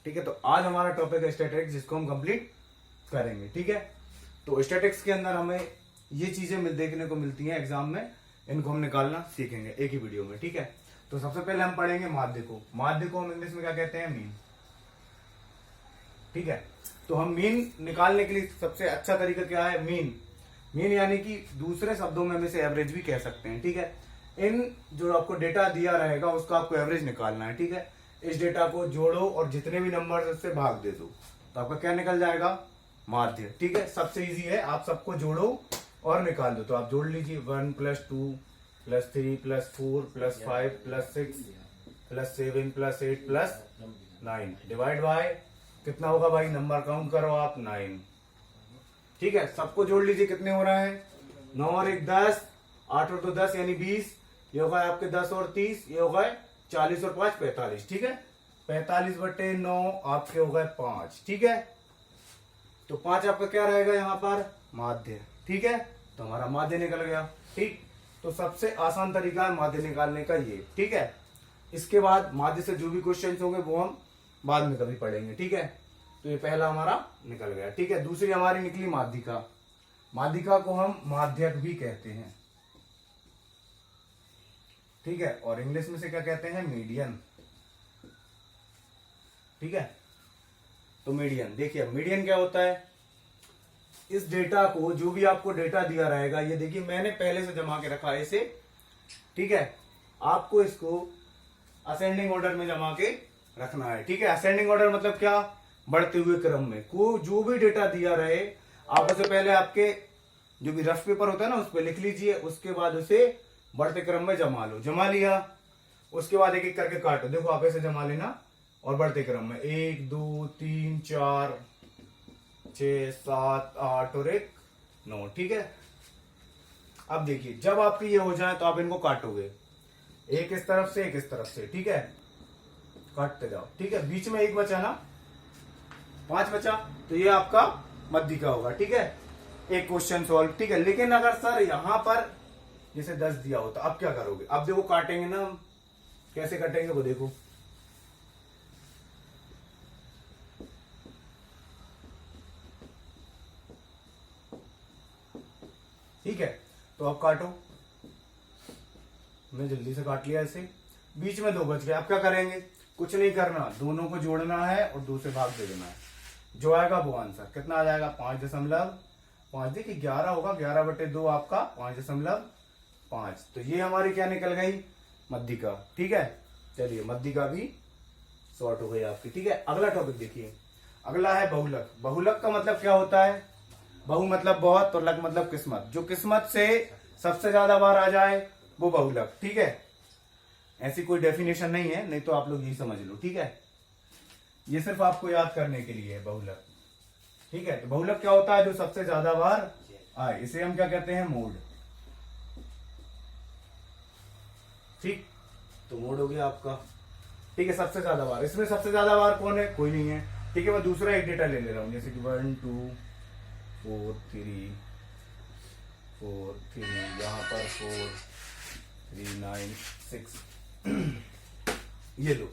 ठीक है। तो आज हमारा टॉपिक है स्टैटिस्टिक्स, जिसको हम कंप्लीट करेंगे। ठीक है। तो स्टैटिस्टिक्स के अंदर हमें ये चीजें देखने को मिलती हैं एग्जाम में, इनको हम निकालना सीखेंगे एक ही वीडियो में। ठीक है। तो सबसे पहले हम पढ़ेंगे माध्य को। माध्य को हम इंग्लिश में क्या कहते हैं? मीन। ठीक है। तो हम मीन निकालने के लिए सबसे अच्छा तरीका क्या है? मीन। मीन यानी कि दूसरे शब्दों में हम इसे एवरेज भी कह सकते हैं। ठीक है। इन जो आपको डेटा दिया रहेगा उसका आपको एवरेज निकालना है। ठीक है। इस डेटा को जोड़ो और जितने भी नंबर उससे भाग दे दो तो आपका क्या निकल जाएगा? माध्य। ठीक है। सबसे इजी है, आप सबको जोड़ो और निकाल दो। तो आप जोड़ लीजिए 1 + 2 + 3 + 4 + 5 + 6 + 7 + 8 + 9 डिवाइड बाय कितना होगा भाई? नंबर काउंट करो आप, 9। ठीक है। सबको जोड़ लीजिए, कितने हो रहा है? 9 और 1 10, 8 और 2 10 यानी 20। ये होगा आपके 10 और 30, ये होगा 40 और 5 45। ठीक है। 45/9 आपके हो गए 5। ठीक है। तो 5 आपका क्या रहेगा यहाँ पर? माध्य। ठीक है। तो हमारा माध्य निकल गया। ठीक। तो सबसे आसान तरीका है माध्य निकालने का ये। ठीक है। इसके बाद माध्य से जो भी क्वेश्चन होंगे वो हम बाद में कभी पढ़ेंगे। ठीक है। तो ये पहला हमारा निकल गया। ठीक है। दूसरी हमारी निकली माध्यिका। माध्यिका को हम माध्यक भी कहते हैं। ठीक है। और इंग्लिश में से क्या कहते हैं? मीडियन। ठीक है। तो मीडियन, देखिए मीडियन क्या होता है? इस डेटा को, जो भी आपको डेटा दिया रहेगा, ये देखिए मैंने पहले से जमा के रखा है इसे। ठीक है। आपको इसको असेंडिंग ऑर्डर में जमा के रखना है। ठीक है। असेंडिंग ऑर्डर मतलब क्या? बढ़ते हुए क्रम में। को जो भी डेटा दिया रहे आप उसे पहले आपके जो भी रफ पेपर होता है ना उस पर लिख लीजिए, उसके बाद उसे बढ़ते क्रम में जमा लो। जमा लिया, उसके बाद एक एक करके काटो। देखो आप ऐसे जमा लेना और बढ़ते क्रम में 1 2 3 4 6 7 8 और 1 9। ठीक है। अब देखिए जब आपके ये हो जाए तो आप इनको काटोगे, एक इस तरफ से एक इस तरफ से। ठीक है। काटते जाओ। ठीक है। बीच में 1 बचा ना, 5 बचा, तो ये आपका माध्यिका होगा। ठीक है। एक क्वेश्चन सॉल्व। ठीक है। लेकिन अगर सर यहां पर जैसे 10 दिया हो तो अब क्या करोगे? अब देखो काटेंगे ना हम, कैसे कटेंगे वो देखो। ठीक है। तो अब काटो, मैं जल्दी से काट लिया इसे। बीच में 2 बच गए, अब क्या करेंगे? कुछ नहीं करना, दोनों को जोड़ना है और 2 से भाग दे देना है। जो आएगा वो आंसर कितना आ जाएगा? 5.5। देखिए 11 होगा, 11/2 आपका 5.5। तो ये हमारी क्या निकल गई? माध्यिका। ठीक है। चलिए माध्यिका भी सॉर्ट हो गई आपकी। ठीक है। अगला टॉपिक देखिए, अगला है बहुलक। बहुलक का मतलब क्या होता है? बहु मतलब बहुत और लक मतलब किस्मत। जो किस्मत से सबसे ज्यादा बार आ जाए वो बहुलक। ठीक है। ऐसी कोई डेफिनेशन नहीं है, नहीं तो आप लोग यही समझ लो। ठीक है। ये सिर्फ आपको याद करने के लिए है बहुलक। ठीक है। तो बहुलक क्या होता है? जो सबसे ज्यादा बार आए, इसे हम क्या कहते हैं? मोड। ठीक। तो मोड हो गया आपका। ठीक है। सबसे ज्यादा बार, इसमें सबसे ज्यादा बार कौन है? कोई नहीं है। ठीक है। मैं दूसरा एक डेटा ले रहा हूं, जैसे कि 1 2 4 3 4 3, यहाँ पर 4 3 9 6 ये लो।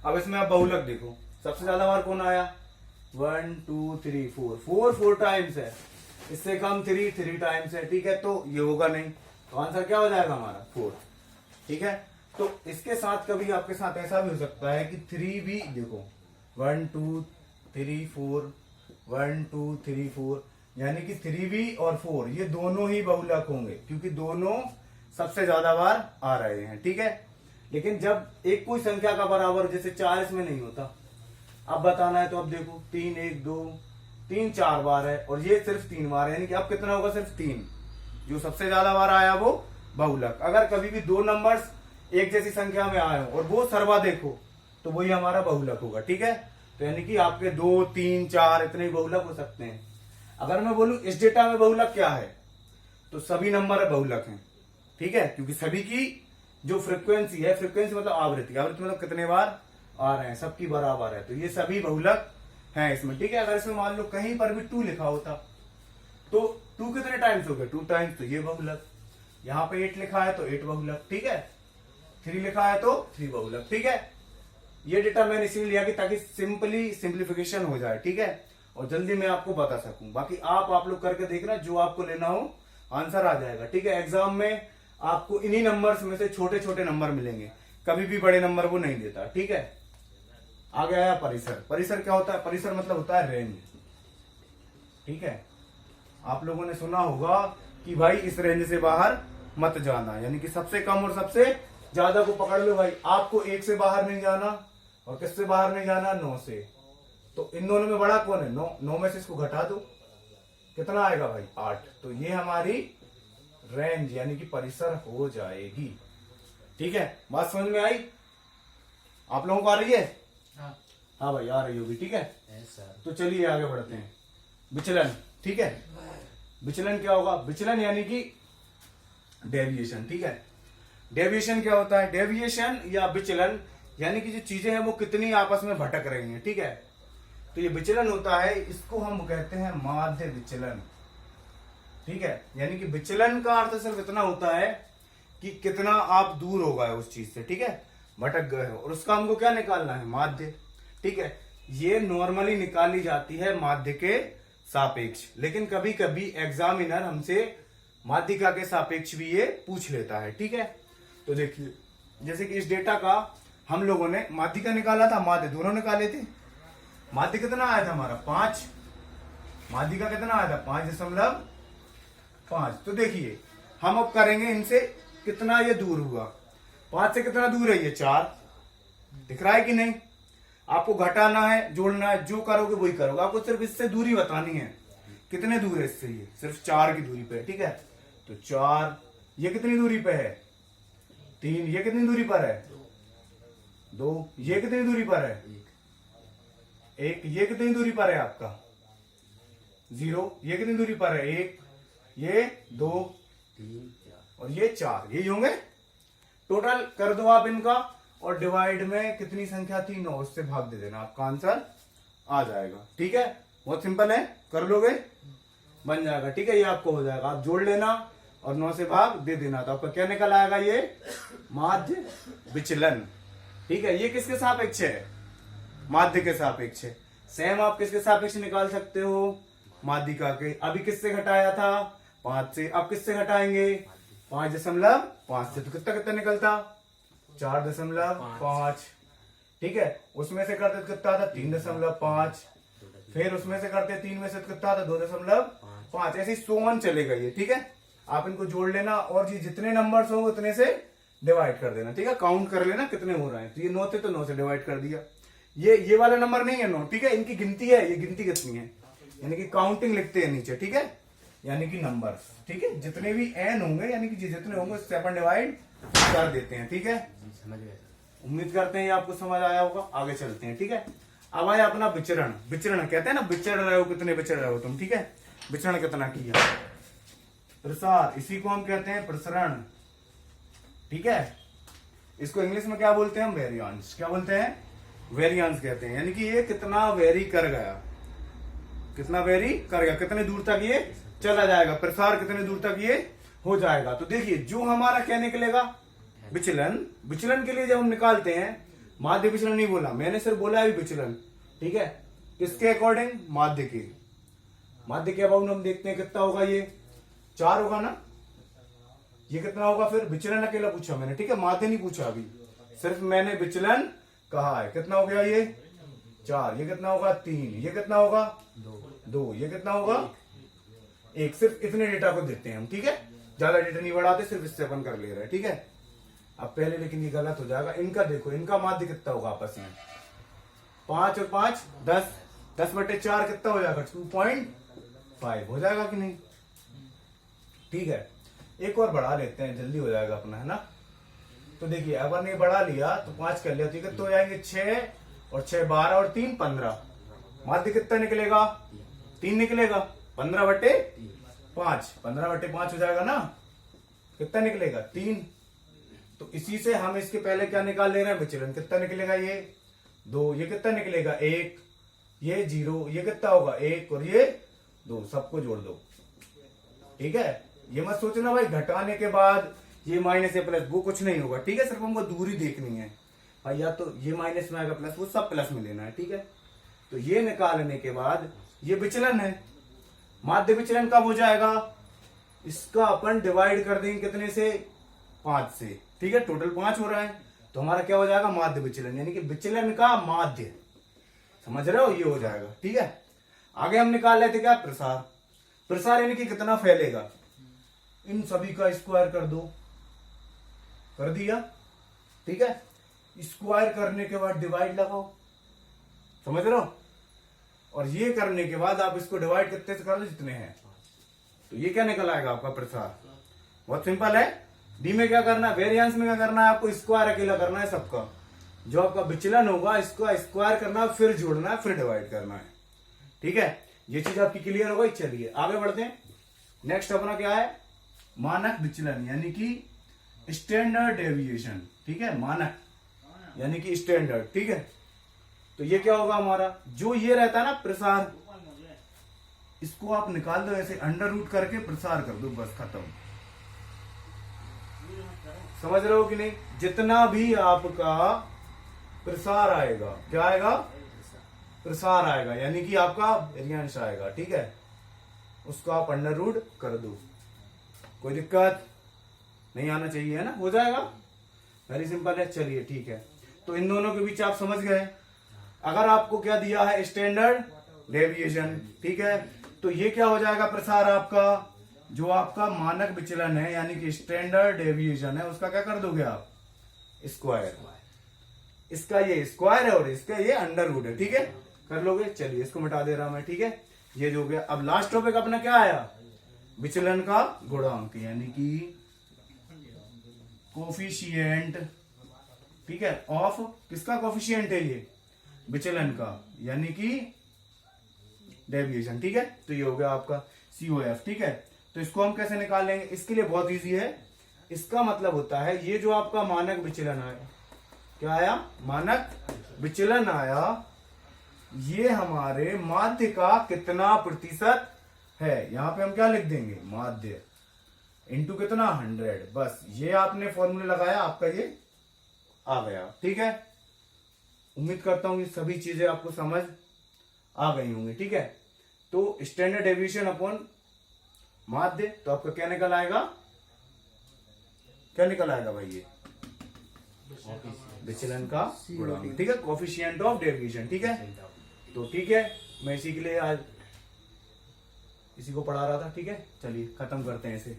अब इसमें आप बहुलक देखो, सबसे ज्यादा बार कौन आया? 1 2 3 4 4 टाइम्स है। इससे कम 3 टाइम्स है। ठीक है। तो ये होगा नहीं, तो आंसर क्या हो जाएगा हमारा? 4। ठीक है। तो इसके साथ कभी आपके साथ ऐसा भी हो सकता है कि 3 भी देखो, 1 2 3 4 1 2 3 4, यानी कि 3 और 4 ये दोनों ही बहुलक होंगे, क्योंकि दोनों सबसे ज्यादा बार आ रहे हैं। ठीक है। लेकिन जब एक कोई संख्या का बराबर, जैसे 4 इसमें नहीं होता, अब बताना है तो अब देखो 3 1 2 3 4 बार है और ये सिर्फ 3 बार है, यानी कि अब कितना होगा? सिर्फ 3। जो सबसे ज्यादा बार आया वो बहुलक। अगर कभी भी 2 नंबर्स एक जैसी संख्या में आए और वो सर्वाधिक हो तो वही हमारा बहुलक होगा। ठीक है। तो यानी कि आपके 2 3 4 इतने ही बहुलक हो सकते हैं। अगर मैं बोलूं इस डेटा में बहुलक क्या है, तो सभी नंबर बहुलक हैं। ठीक है। क्योंकि सभी की जो फ्रीक्वेंसी है, फ्रीक्वेंसी मतलब आवृत्ति, आवृत्ति मतलब कितने बार आ रहे हैं, सबकी बराबर है, तो ये सभी बहुलक हैं इसमें। ठीक है। अगर इसमें मान लो कहीं पर भी 2 लिखा होता तो 2 कितने टाइम्स हो गए? 2 टाइम्स, तो ये बहुलक। यहाँ पे 8 लिखा है तो 8 बहुलक। ठीक है। 3 लिखा है तो 3 बहुलक। ठीक है। ये डेटा मैंने इसलिए लिया कि ताकि सिंप्लीफिकेशन हो जाए, ठीक है, और जल्दी मैं आपको बता सकूं। बाकी आप लोग करके देखना, जो आपको लेना हो आंसर आ जाएगा, ठीक है। एग्जाम में आपको इन्हीं नंबर्स में से छोटे छोटे नंबर मिलेंगे, कभी भी बड़े नंबर वो नहीं देता, ठीक है। आगे आया परिसर। परिसर क्या होता है? परिसर मतलब होता है रेंज, ठीक है। आप लोगों ने सुना होगा कि भाई इस रेंज से बाहर मत जाना, यानी कि सबसे कम और सबसे ज्यादा को पकड़ लो भाई। आपको 1 से बाहर नहीं जाना, और किससे बाहर नहीं जाना? 9 से। तो इन दोनों में बड़ा कौन है? 9। 9 में से इसको घटा दो, कितना आएगा भाई? 8। तो ये हमारी रेंज यानी कि परिसर हो जाएगी, ठीक है। बात समझ में आई आप लोगों को? आ रही है? हाँ भाई आ रही होगी, ठीक है। तो चलिए आगे बढ़ते हैं। विचलन, ठीक है। विचलन क्या होगा? विचलन यानी कि डेविएशन, ठीक है। डेविएशन क्या होता है? डेविएशन या विचलन यानी कि जो चीजें हैं वो कितनी आपस में भटक रही हैं, ठीक है। तो ये विचलन होता है, इसको हम कहते हैं माध्य विचलन, ठीक है। यानी कि विचलन का अर्थ सिर्फ इतना होता है कि कितना आप दूर हो गए उस चीज से, ठीक है, भटक गए हो, और उसका हमको क्या निकालना है? माध्य, ठीक है। ये नॉर्मली निकाली जाती है माध्य के सापेक्ष, लेकिन कभी कभी एग्जामिनर हमसे माध्यिका के सापेक्ष भी ये पूछ लेता है, ठीक है। तो देखिए, जैसे कि इस डेटा का हम लोगों ने माध्यिका निकाला था, माध्य दोनों निकाले थे। माध्य कितना आया था हमारा? 5। माध्यिका कितना आया था? 5.5। तो देखिए हम अब करेंगे इनसे कितना ये दूर हुआ। 5 से कितना दूर है ये? 4। दिख रहा है कि नहीं? आपको घटाना है, जोड़ना है, जो करोगे वही करोगे। आपको सिर्फ इससे दूरी बतानी है, कितने दूर है इससे? ये सिर्फ 4 की दूरी पे है, ठीक है। तो 4, ये कितनी दूरी पे है? 3, ये कितनी दूरी पर है? 2, ये कितनी दूरी पर है? 1, ये कितनी दूरी पर है आपका? 0, ये कितनी दूरी पर है? 1, ये 2, 3 और ये 4। यही होंगे। टोटल कर दो आप इनका, और डिवाइड में कितनी संख्या थी? 9, उससे भाग दे देना, आपका आंसर आ जाएगा, ठीक है। बहुत सिंपल है, कर लोगे बन जाएगा, ठीक है। ये आपको हो जाएगा, आप जोड़ लेना और 9 से भाग दे देना, तो आपका क्या निकल आएगा? ये माध्य विचलन, ठीक है। ये किसके सापेक्ष है? माध्य के सापेक्ष है। सेम आप किसके सापेक्ष निकाल सकते हो? माध्यिका के। अभी किससे घटाया था? 5 से। अब किससे घटाएंगे? 5.5 से। तो कितना कितना निकलता? 4.5, ठीक है। उसमें से करते कितना था? 3.5। फिर उसमें से करते 3 में से कितना था? 2.5। ऐसे सोन चलेगा ये, ठीक है। आप इनको जोड़ लेना, और ये जितने नंबर्स होंगे उतने से डिवाइड कर देना, ठीक है। काउंट कर लेना कितने हो रहे हैं। तो ये 9 थे तो 9 से डिवाइड कर दिया। ये वाला नंबर नहीं है 9, ठीक है। इनकी गिनती है, ये गिनती कितनी है, यानी कि काउंटिंग लिखते हैं नीचे, ठीक है, यानी कि नंबर्स, ठीक है। जितने भी n होंगे यानी कि जितने होंगे उससे अपन डिवाइड कर देते हैं, ठीक है। उम्मीद करते हैं ये आपको समझ आया होगा। आगे चलते हैं, ठीक है। अब आया अपना विचरण। विचरण कहते हैं ना, विचर रहे हो, कितने विचर रहे हो तुम, ठीक है। विचरण कितना किया? प्रसार, इसी को हम कहते हैं प्रसरण, ठीक है। इसको इंग्लिश में क्या बोलते हैं हम? वेरियांस। क्या बोलते हैं? वेरियांस कहते हैं। यानी कि ये कितना वेरी कर गया, कितना वेरी कर गया, कितने दूर तक ये चला जाएगा, प्रसार कितने दूर तक ये हो जाएगा। तो देखिए जो हमारा क्या निकलेगा? विचलन। विचलन के लिए जब हम निकालते हैं, माध्य विचलन नहीं बोला मैंने, सिर्फ बोला है विचलन, ठीक है। किसके अकॉर्डिंग? माध्य के। माध्य के अबाउट हम देखते हैं कितना होगा, ये 4 होगा ना। ये कितना होगा फिर? विचलन अकेला पूछा मैंने, ठीक है, माध्य नहीं पूछा अभी, सिर्फ मैंने विचलन कहा है। कितना हो गया ये? 4। ये कितना होगा? 3। ये कितना होगा? 2। ये कितना होगा? 1। सिर्फ इतने डेटा को देते हैं हम, ठीक है, ज्यादा डेटा नहीं बढ़ाते, सिर्फ इससे अपन कर ले रहे हैं, ठीक है। अब पहले लेकिन ये गलत हो जाएगा। इनका देखो, इनका माध्य कितना होगा आपस में? 5 और 5 10, 10/4 कितना हो जाएगा? 2.5 हो जाएगा कि नहीं? ठीक है, एक और बढ़ा लेते हैं, जल्दी हो जाएगा अपना, है ना। तो देखिए अगर ने बढ़ा लिया तो 5 कर लिया, तो ये कितना हो जाएंगे? 6 और 6 12 और 3 15। माध्य कितना निकलेगा? 3 निकलेगा। 15/5, 15/5 हो जाएगा ना। कितना निकलेगा? 3। तो इसी से हम इसके पहले क्या निकाल ले रहे हैं? विचलन। कितना निकलेगा? ये 2। ये कितना निकलेगा? 1। ये 0। ये कितना होगा? 1 और ये 2। सबको जोड़ दो, ठीक है। ये मत सोचना भाई घटाने के बाद ये माइनस या प्लस, वो कुछ नहीं होगा, ठीक है। सिर्फ हमको दूरी देखनी है और या तो ये माइनस में आएगा प्लस, वो सब प्लस में लेना है, ठीक है। तो ये निकालने के बाद ये विचलन है, माध्य विचलन कब हो जाएगा, इसका अपन डिवाइड कर देंगे कितने से, 5 से, ठीक है। टोटल 5 हो रहा है, तो हमारा क्या हो जाएगा, माध्य विचलन, यानी कि विचलन का माध्य, समझ रहे हो, ये हो जाएगा, ठीक है। आगे हम निकाल लेते क्या, प्रसार। प्रसार यानी कि कितना फैलेगा, इन सभी का स्क्वायर कर दो, कर दिया, ठीक है। स्क्वायर करने के बाद डिवाइड लगाओ, समझ रहे हो, और ये करने के बाद आप इसको डिवाइड कितने से कर दो, जितने हैं, तो ये क्या निकल आएगा आपका प्रसार। बहुत सिंपल है। डी में क्या करना है, वेरिएंस में क्या करना है, आपको स्क्वायर अकेला करना है सबका, जो आपका विचलन होगा इसको स्क्वायर करना है, फिर जोड़ना है, फिर डिवाइड करना है, ठीक है। ये चीज आपकी क्लियर हो गई। चलिए आगे बढ़ते हैं। नेक्स्ट अपना क्या है, मानक विचलन यानी कि स्टैंडर्ड डेविएशन, ठीक है। मानक यानी कि स्टैंडर्ड, ठीक है। तो ये क्या होगा हमारा, जो ये रहता है ना प्रसार, इसको आप निकाल दो ऐसे, अंडर रूट करके प्रसार कर दो, बस खत्म। समझ रहे हो कि नहीं, जितना भी आपका प्रसार आएगा, क्या आएगा, प्रसार आएगा, यानी कि आपका वेरिएंस आएगा, ठीक है, उसको आप अंडर रूट कर दो, कोई दिक्कत नहीं आना चाहिए, है ना, हो जाएगा, वेरी सिंपल है। चलिए ठीक है, तो इन दोनों के बीच आप समझ गए। अगर आपको क्या दिया है, स्टैंडर्ड डेविएशन, ठीक है, तो ये क्या हो जाएगा प्रसार आपका, जो आपका मानक विचलन है यानी कि स्टैंडर्ड डेविएशन है, उसका क्या कर दोगे आप, स्क्वायर। इसका ये स्क्वायर है और इसका ये अंडर रूट है, ठीक है, कर लोगे। चलिए इसको मिटा दे रहा हूं मैं, ठीक है, ये जो हो गया। अब लास्ट टॉपिक अपना क्या आया, विचलन का गुणांक यानी कि कोफिशिएंट, ठीक है, ऑफ किसका कोफिशिएंट है, ये विचलन का, यानी कि डेविएशन, ठीक है। तो ये हो गया आपका COF, ठीक है। तो इसको हम कैसे निकाल लेंगे, इसके लिए बहुत इजी है। इसका मतलब होता है ये जो आपका मानक विचलन आया, क्या आया, मानक विचलन आया, ये हमारे माध्य का कितना प्रतिशत है, यहां पे हम क्या लिख देंगे, माध्य इंटू कितना, 100, बस ये आपने फॉर्मूला लगाया, आपका ये आ गया, ठीक है। उम्मीद करता हूं ये सभी चीजें आपको समझ आ गई होंगी, ठीक है। तो स्टैंडर्ड डेविएशन अपॉन माध्य, तो आपका क्या निकल आएगा, क्या निकल आएगा भाई, ये विचलन का गुणांक, ठीक है, कोफिशिएंट ऑफ डेविएशन, ठीक है। तो ठीक है, मैं इसी के लिए आज इसी को पढ़ा रहा था, ठीक है। चलिए खत्म करते हैं इसे।